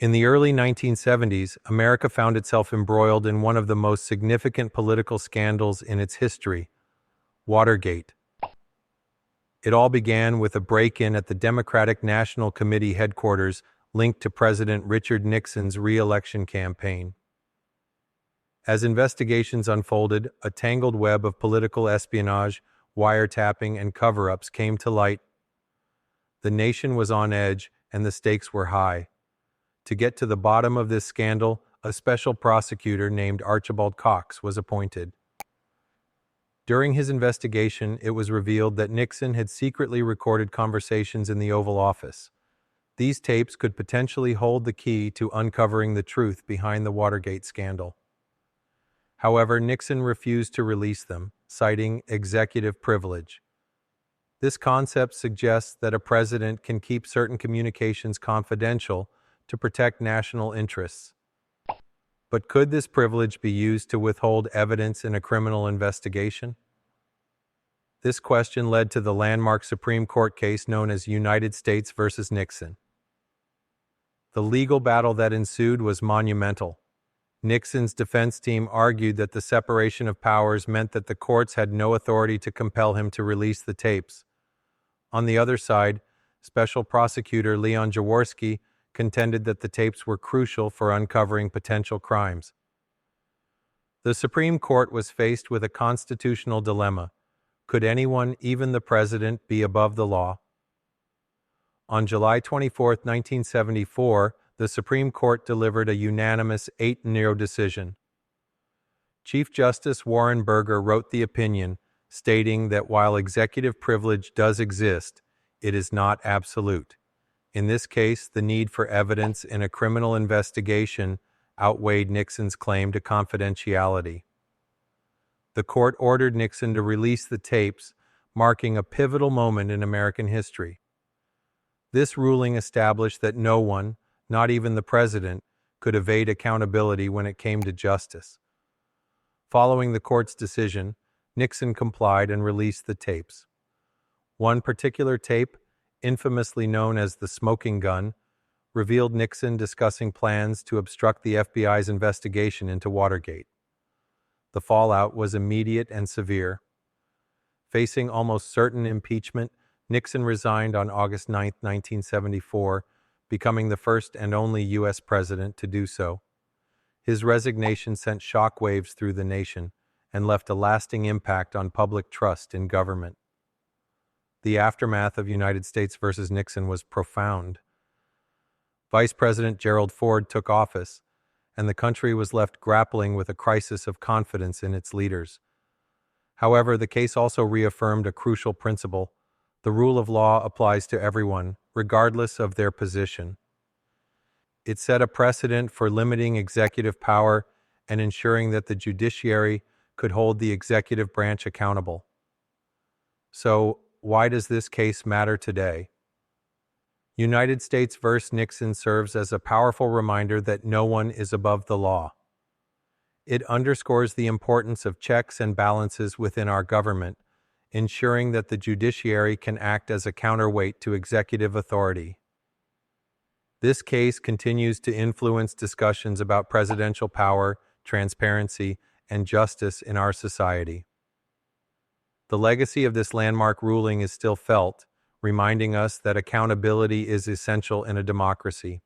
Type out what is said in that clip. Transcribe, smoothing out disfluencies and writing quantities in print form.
In the early 1970s, America found itself embroiled in one of the most significant political scandals in its history, Watergate. It all began with a break-in at the Democratic National Committee headquarters linked to President Richard Nixon's re-election campaign. As investigations unfolded, a tangled web of political espionage, wiretapping, and cover-ups came to light. The nation was on edge, and the stakes were high. To get to the bottom of this scandal, a special prosecutor named Archibald Cox was appointed. During his investigation, it was revealed that Nixon had secretly recorded conversations in the Oval Office. These tapes could potentially hold the key to uncovering the truth behind the Watergate scandal. However, Nixon refused to release them, citing executive privilege. This concept suggests that a president can keep certain communications confidential to protect national interests. But could this privilege be used to withhold evidence in a criminal investigation? This question led to the landmark Supreme Court case known as United States versus Nixon. The legal battle that ensued was monumental. Nixon's defense team argued that the separation of powers meant that the courts had no authority to compel him to release the tapes. On the other side, Special Prosecutor Leon Jaworski contended that the tapes were crucial for uncovering potential crimes. The Supreme Court was faced with a constitutional dilemma. Could anyone, even the president, be above the law? On July 24, 1974, the Supreme Court delivered a unanimous 8-0 decision. Chief Justice Warren Burger wrote the opinion, stating that while executive privilege does exist, it is not absolute. In this case, the need for evidence in a criminal investigation outweighed Nixon's claim to confidentiality. The court ordered Nixon to release the tapes, marking a pivotal moment in American history. This ruling established that no one, not even the president, could evade accountability when it came to justice. Following the court's decision, Nixon complied and released the tapes. One particular tape, infamously known as the smoking gun, revealed Nixon discussing plans to obstruct the FBI's investigation into Watergate. The fallout was immediate and severe. Facing almost certain impeachment, Nixon resigned on August 9, 1974, becoming the first and only U.S. president to do so. His resignation sent shockwaves through the nation and left a lasting impact on public trust in government. The aftermath of United States versus Nixon was profound. Vice President Gerald Ford took office, and the country was left grappling with a crisis of confidence in its leaders. However, the case also reaffirmed a crucial principle: the rule of law applies to everyone, regardless of their position. It set a precedent for limiting executive power and ensuring that the judiciary could hold the executive branch accountable. So, why does this case matter today? United States versus Nixon serves as a powerful reminder that no one is above the law. It underscores the importance of checks and balances within our government, ensuring that the judiciary can act as a counterweight to executive authority. This case continues to influence discussions about presidential power, transparency, and justice in our society. The legacy of this landmark ruling is still felt, reminding us that accountability is essential in a democracy.